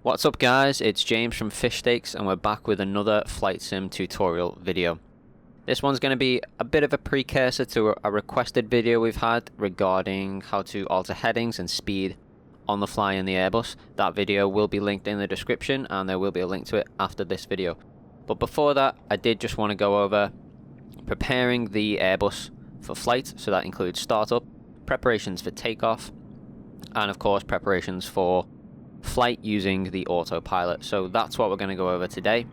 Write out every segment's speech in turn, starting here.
What's up guys, it's James from FishStakes and we're back with another flight sim tutorial video. This one's going to be a bit of a precursor to a requested video we've had regarding how to alter headings and speed on the fly in the Airbus. That video will be linked in the description and there will be a link to it after this video. But before that, I did just want to go over preparing the Airbus for flight, so that includes startup, preparations for takeoff, and of course preparations for flight using the autopilot. So that's what we're going to go over today.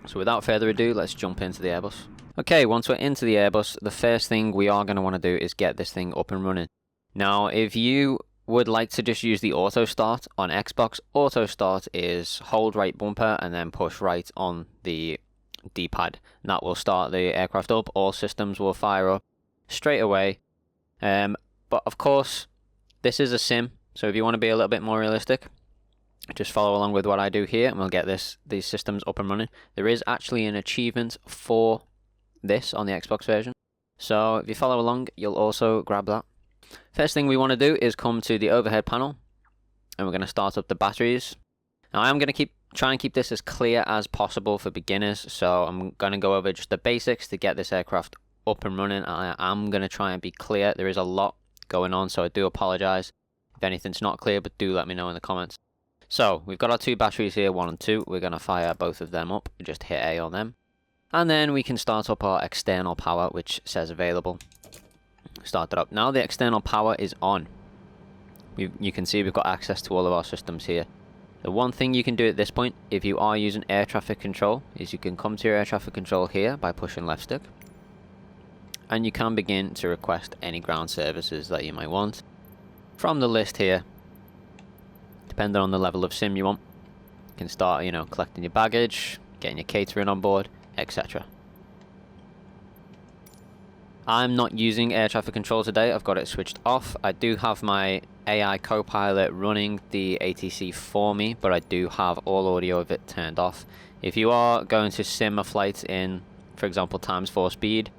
So without further ado, let's jump into the Airbus. Okay, once we're into the Airbus, the first thing we are going to want to do is get this thing up and running. Now, if you would like to just use the auto start on Xbox, auto start is hold right bumper and then push right on the D-pad. That will start the aircraft up. All systems will fire up straight away. But of course, this is a sim, so if you want to be a little bit more realistic, just follow along with what I do here and we'll get these systems up and running. There is actually an achievement for this on the Xbox version, so if you follow along you'll also grab that. First thing we want to do is come to the overhead panel and we're going to start up the batteries. Now I'm going to try and keep this as clear as possible for beginners, so I'm going to go over just the basics to get this aircraft up and running. I am going to try and be clear. There is a lot going on, so I do apologize if anything's not clear, but do let me know in the comments. So we've got our two batteries here, 1 and 2. We're going to fire both of them up. Just hit A on them. And then we can start up our external power, which says available. Start it up. Now the external power is on. You can see we've got access to all of our systems here. The one thing you can do at this point, if you are using air traffic control, is you can come to your air traffic control here by pushing left stick. And you can begin to request any ground services that you might want from the list here. Depending on the level of sim you want, you can start, collecting your baggage, getting your catering on board, etc. I'm not using air traffic control today. I've got it switched off. I do have my AI co-pilot running the ATC for me, but I do have all audio of it turned off. If you are going to sim a flight in, for example, ×4 speed,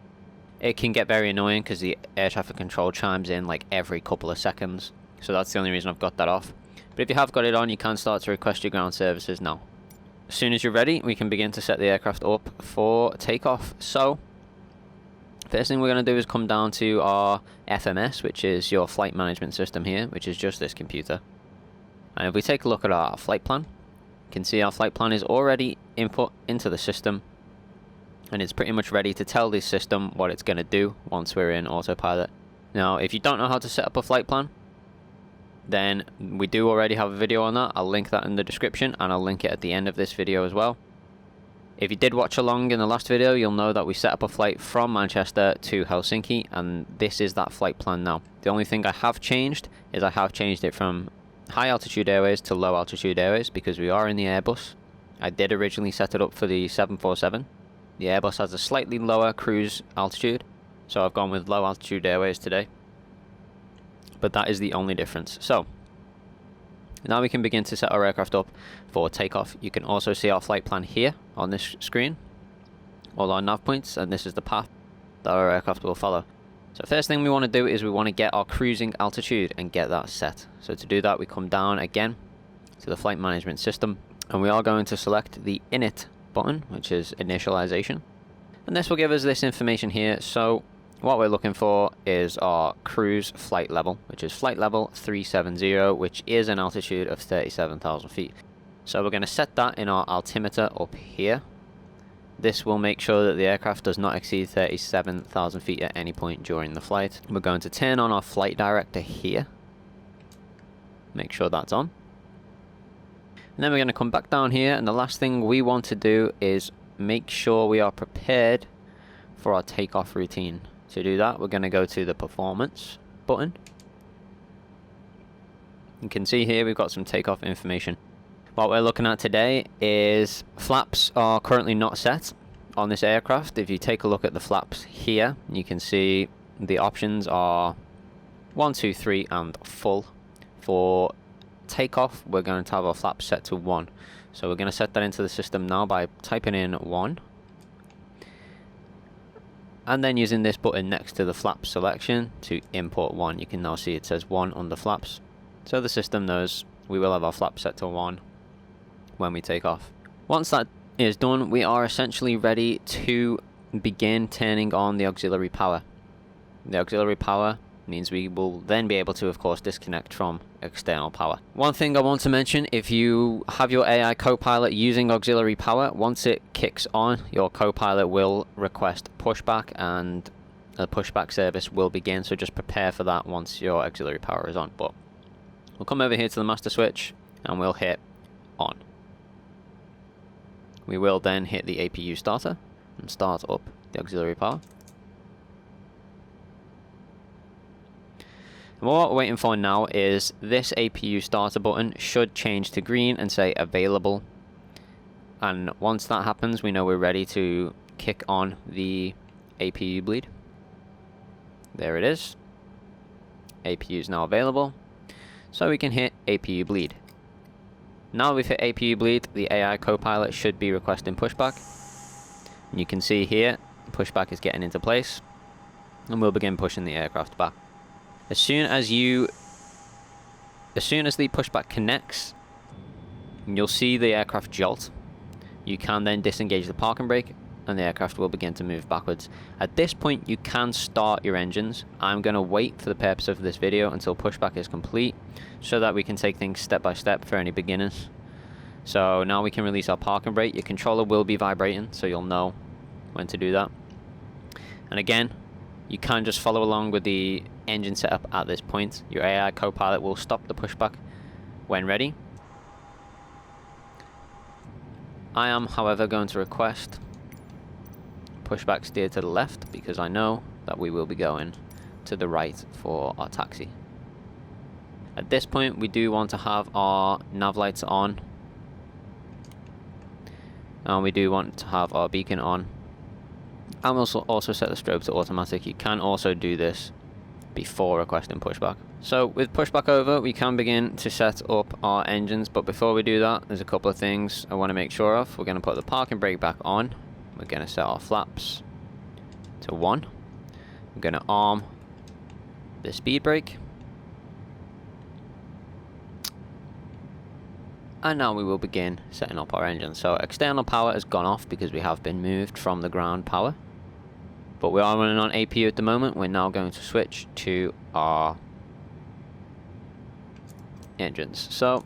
it can get very annoying because the air traffic control chimes in like every couple of seconds. So that's the only reason I've got that off. But if you have got it on, you can start to request your ground services now. As soon as you're ready, we can begin to set the aircraft up for takeoff. So, first thing we're going to do is come down to our FMS, which is your flight management system here, which is just this computer. And if we take a look at our flight plan, you can see our flight plan is already input into the system. And it's pretty much ready to tell the system what it's going to do once we're in autopilot. Now, if you don't know how to set up a flight plan, then we do already have a video on that. I'll link that in the description and I'll link it at the end of this video as well. If you did watch along in the last video, you'll know that we set up a flight from Manchester to Helsinki, and this is that flight plan now. The only thing I have changed is I have changed it from high altitude airways to low altitude airways because we are in the Airbus. I did originally set it up for the 747. The Airbus has a slightly lower cruise altitude, so I've gone with low altitude airways today. But that is the only difference. So now we can begin to set our aircraft up for takeoff. You can also see our flight plan here on this screen, all our nav points, and this is the path that our aircraft will follow. So first thing we want to do is we want to get our cruising altitude and get that set. So to do that, we come down again to the flight management system and we are going to select the init button, which is initialization, and this will give us this information here. So what we're looking for is our cruise flight level, which is flight level 370, which is an altitude of 37,000 feet. So we're going to set that in our altimeter up here. This will make sure that the aircraft does not exceed 37,000 feet at any point during the flight. We're going to turn on our flight director here. Make sure that's on. And then we're going to come back down here, and the last thing we want to do is make sure we are prepared for our takeoff routine. To do that, we're going to go to the performance button. You can see here we've got some takeoff information. What we're looking at today is flaps are currently not set on this aircraft. If you take a look at the flaps here, you can see the options are 1, 2, 3 and full. For takeoff, we're going to have our flaps set to 1. So we're going to set that into the system now by typing in 1. And then using this button next to the flap selection to import 1. You can now see it says 1 under flaps. So the system knows we will have our flaps set to 1 when we take off. Once that is done, we are essentially ready to begin turning on the auxiliary power. The auxiliary power means we will then be able to, of course, disconnect from external power. One thing I want to mention, if you have your AI Copilot using auxiliary power, once it kicks on, your Copilot will request pushback and the pushback service will begin, so just prepare for that once your auxiliary power is on. But we'll come over here to the master switch and we'll hit on. We will then hit the APU starter and start up the auxiliary power. And what we're waiting for now is this APU starter button should change to green and say available. And once that happens, we know we're ready to kick on the APU bleed. There it is. APU is now available. So we can hit APU bleed. Now we've hit APU bleed, the AI Copilot should be requesting pushback. And you can see here, pushback is getting into place. And we'll begin pushing the aircraft back. As soon as the pushback connects, you'll see the aircraft jolt. You can then disengage the parking brake and the aircraft will begin to move backwards. At this point, you can start your engines. I'm going to wait for the purpose of this video until pushback is complete so that we can take things step by step for any beginners. So now we can release our parking brake. Your controller will be vibrating, so you'll know when to do that. And again, you can just follow along with the engine setup at this point. Your AI Copilot will stop the pushback when ready. I am, however, going to request pushback steer to the left because I know that we will be going to the right for our taxi. At this point, we do want to have our nav lights on, and we do want to have our beacon on. And we'll also set the strobe to automatic. You can also do this before requesting pushback. So with pushback over, we can begin to set up our engines, but before we do that, there's a couple of things I want to make sure of. We're going to put the parking brake back on. We're going to set our flaps to 1. We're going to arm the speed brake. And now we will begin setting up our engine. So external power has gone off because we have been moved from the ground power. But we are running on APU at the moment. We're now going to switch to our engines. So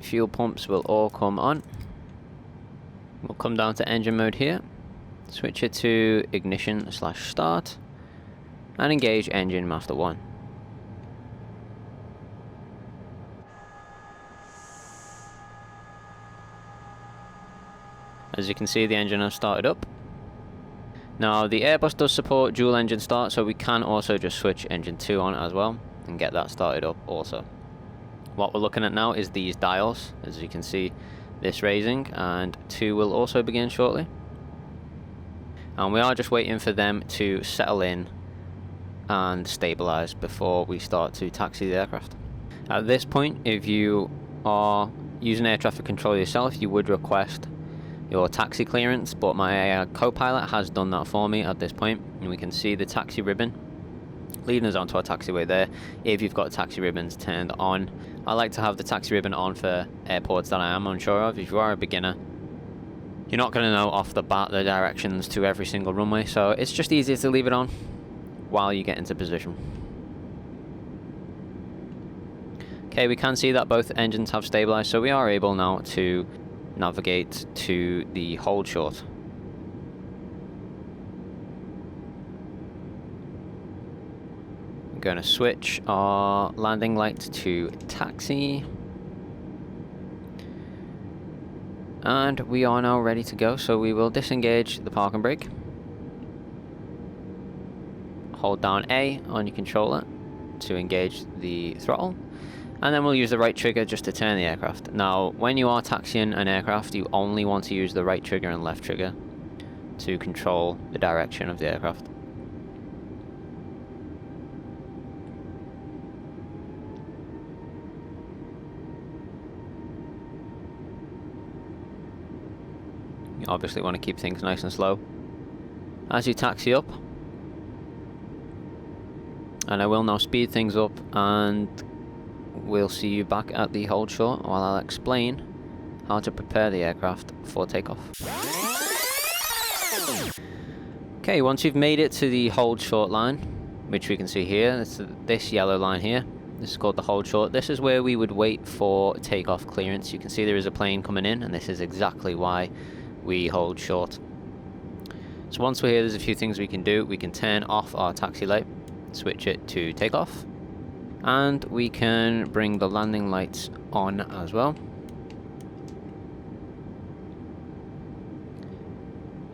fuel pumps will all come on. We'll come down to engine mode here. Switch it to ignition/start. And engage engine master 1. As you can see, the engine has started up. Now the Airbus does support dual engine start, so we can also just switch engine 2 on as well and get that started up also. What we're looking at now is these dials. As you can see, this raising, and 2 will also begin shortly. And we are just waiting for them to settle in and stabilize before we start to taxi the aircraft. At this point, if you are using air traffic control yourself, you would request your taxi clearance, but my Copilot has done that for me at this point, and we can see the taxi ribbon leading us onto our taxiway there. If you've got taxi ribbons turned on, I like to have the taxi ribbon on for airports that I am unsure of. If you are a beginner, you're not going to know off the bat the directions to every single runway, so it's just easier to leave it on while you get into position. Okay, we can see that both engines have stabilized, so we are able now to navigate to the hold short. I'm going to switch our landing light to taxi. And we are now ready to go, so we will disengage the parking brake. Hold down A on your controller to engage the throttle. And then we'll use the right trigger just to turn the aircraft. Now, when you are taxiing an aircraft, you only want to use the right trigger and left trigger to control the direction of the aircraft. You obviously want to keep things nice and slow as you taxi up. And I will now speed things up and we'll see you back at the hold short while I'll explain how to prepare the aircraft for takeoff. Okay, once you've made it to the hold short line, which we can see here, it's this yellow line here. This is called the hold short. This is where we would wait for takeoff clearance. You can see there is a plane coming in, and this is exactly why we hold short. So once we're here, there's a few things we can do. We can turn off our taxi light, switch it to takeoff, and we can bring the landing lights on as well.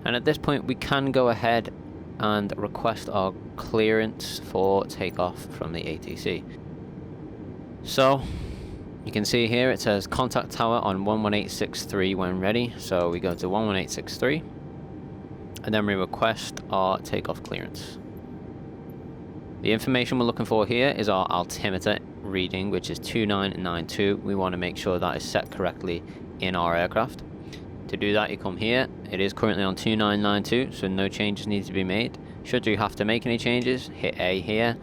And at this point, we can go ahead and request our clearance for takeoff from the ATC. So you can see here it says contact tower on 11863 when ready. So we go to 11863 and then we request our takeoff clearance. The information we're looking for here is our altimeter reading, which is 2992. We want to make sure that is set correctly in our aircraft. To do that, you come here. It is currently on 2992, so no changes need to be made. Should you have to make any changes, hit A here,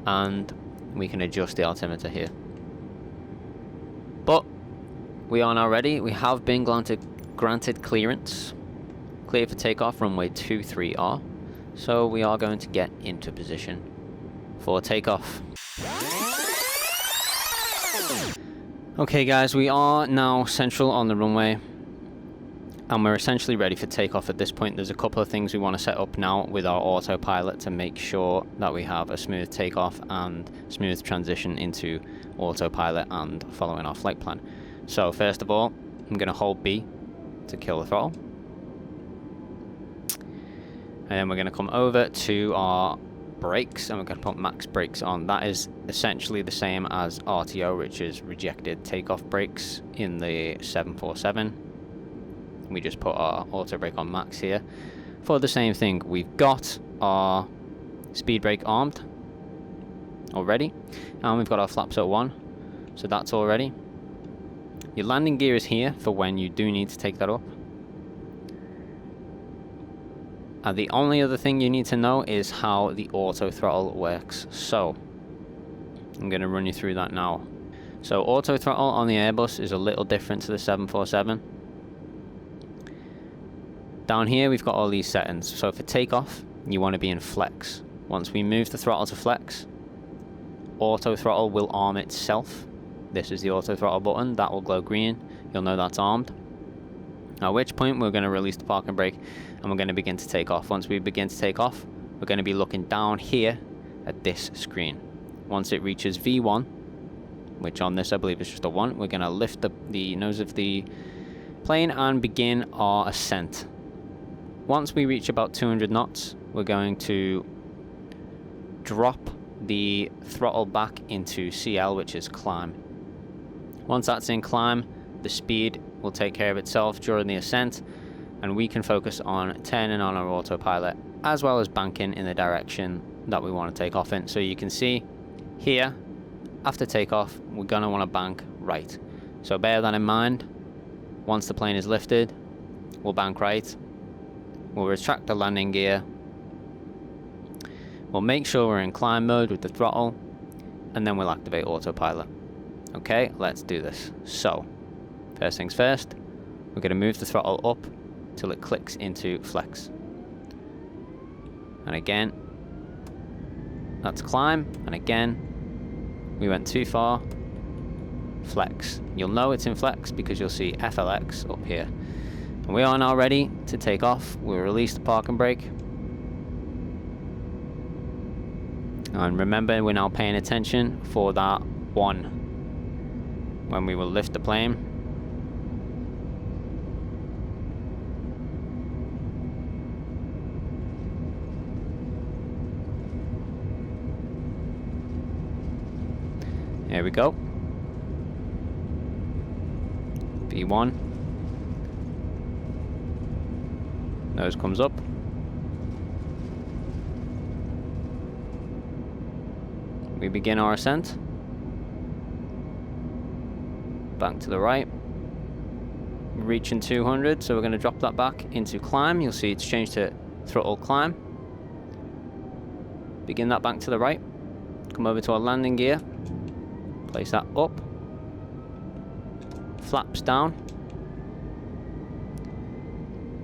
and we can adjust the altimeter here. But we are now ready. We have been granted clearance. Clear for takeoff, runway 23R. So we are going to get into position for takeoff. Okay guys, we are now central on the runway, and we're essentially ready for takeoff at this point. There's a couple of things we want to set up now with our autopilot to make sure that we have a smooth takeoff and smooth transition into autopilot and following our flight plan. So first of all, I'm going to hold B to kill the throttle. And then we're going to come over to our brakes and we're going to put max brakes on. That is essentially the same as RTO, which is rejected takeoff brakes in the 747. We just put our auto brake on max here for the same thing. We've got our speed brake armed already, and we've got our flaps at 1, so that's all ready. Your landing gear is here for when you do need to take that up. And the only other thing you need to know is how the auto throttle works. So I'm going to run you through that now. So auto throttle on the Airbus is a little different to the 747. Down here we've got all these settings. So for takeoff, you want to be in flex. Once we move the throttle to flex, auto throttle will arm itself. This is the auto throttle button. That will glow green. You'll know that's armed. At which point we're going to release the parking brake and we're going to begin to take off. Once we begin to take off, we're going to be looking down here at this screen. Once it reaches V1, which on this I believe is just a 1, we're going to lift the nose of the plane and begin our ascent. Once we reach about 200 knots, we're going to drop the throttle back into CL, which is climb. Once that's in climb, the speed will take care of itself during the ascent, and we can focus on turning on our autopilot as well as banking in the direction that we want to take off in. So you can see here, after takeoff, we're going to want to bank right. So bear that in mind. Once the plane is lifted, we'll bank right. We'll retract the landing gear. We'll make sure we're in climb mode with the throttle, and then we'll activate autopilot. Okay, let's do this. So, first things first, we're going to move the throttle up till it clicks into flex. And again, that's climb, and again, we went too far, flex. You'll know it's in flex because you'll see FLX up here. And we are now ready to take off. We'll release the parking brake. And remember, we're now paying attention for that 1 when we will lift the plane. Here we go. V1. Nose comes up. We begin our ascent. Back to the right. Reaching 200, so we're going to drop that back into climb. You'll see it's changed to throttle climb. Begin that back to the right. Come over to our landing gear. Place that up. Flaps down.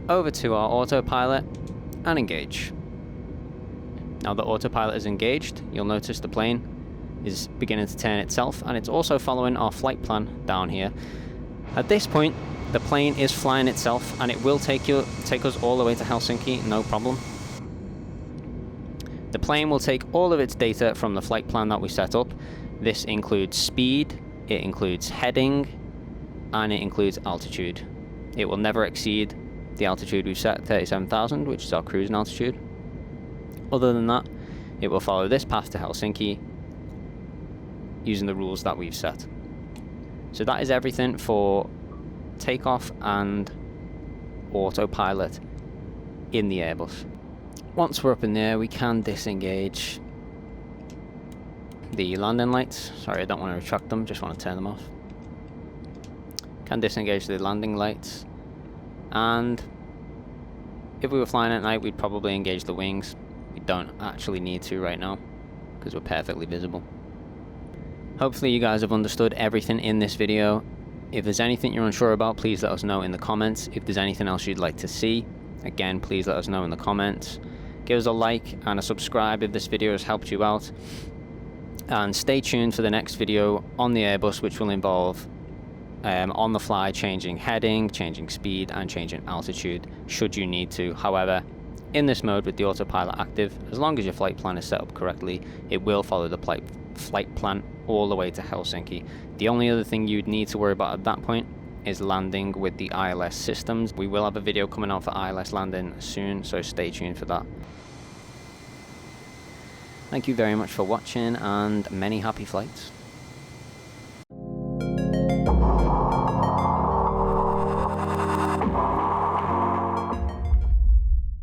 Over to our autopilot and engage. Now that autopilot is engaged, you'll notice the plane is beginning to turn itself, and it's also following our flight plan down here. At this point, the plane is flying itself, and it will take us all the way to Helsinki, no problem. The plane will take all of its data from the flight plan that we set up. This includes speed, it includes heading, and it includes altitude. It will never exceed the altitude we've set, 37,000, which is our cruising altitude. Other than that, it will follow this path to Helsinki using the rules that we've set. So that is everything for takeoff and autopilot in the Airbus. Once we're up in there, we can disengage the landing lights. Sorry, I don't want to retract them, just want to turn them off. Can disengage the landing lights, and if we were flying at night, we'd probably engage the wings. We don't actually need to right now because we're perfectly visible. Hopefully you guys have understood everything in this video. If there's anything you're unsure about, please let us know in the comments. If there's anything else you'd like to see, again, please let us know in the comments. Give us a like and a subscribe if this video has helped you out. And stay tuned for the next video on the Airbus, which will involve on the fly changing heading, changing speed, and changing altitude should you need to. However, in this mode with the autopilot active, as long as your flight plan is set up correctly, it will follow the flight plan all the way to Helsinki. The only other thing you'd need to worry about at that point is landing with the ILS systems. We will have a video coming out for ILS landing soon, so stay tuned for that. Thank you very much for watching, and many happy flights.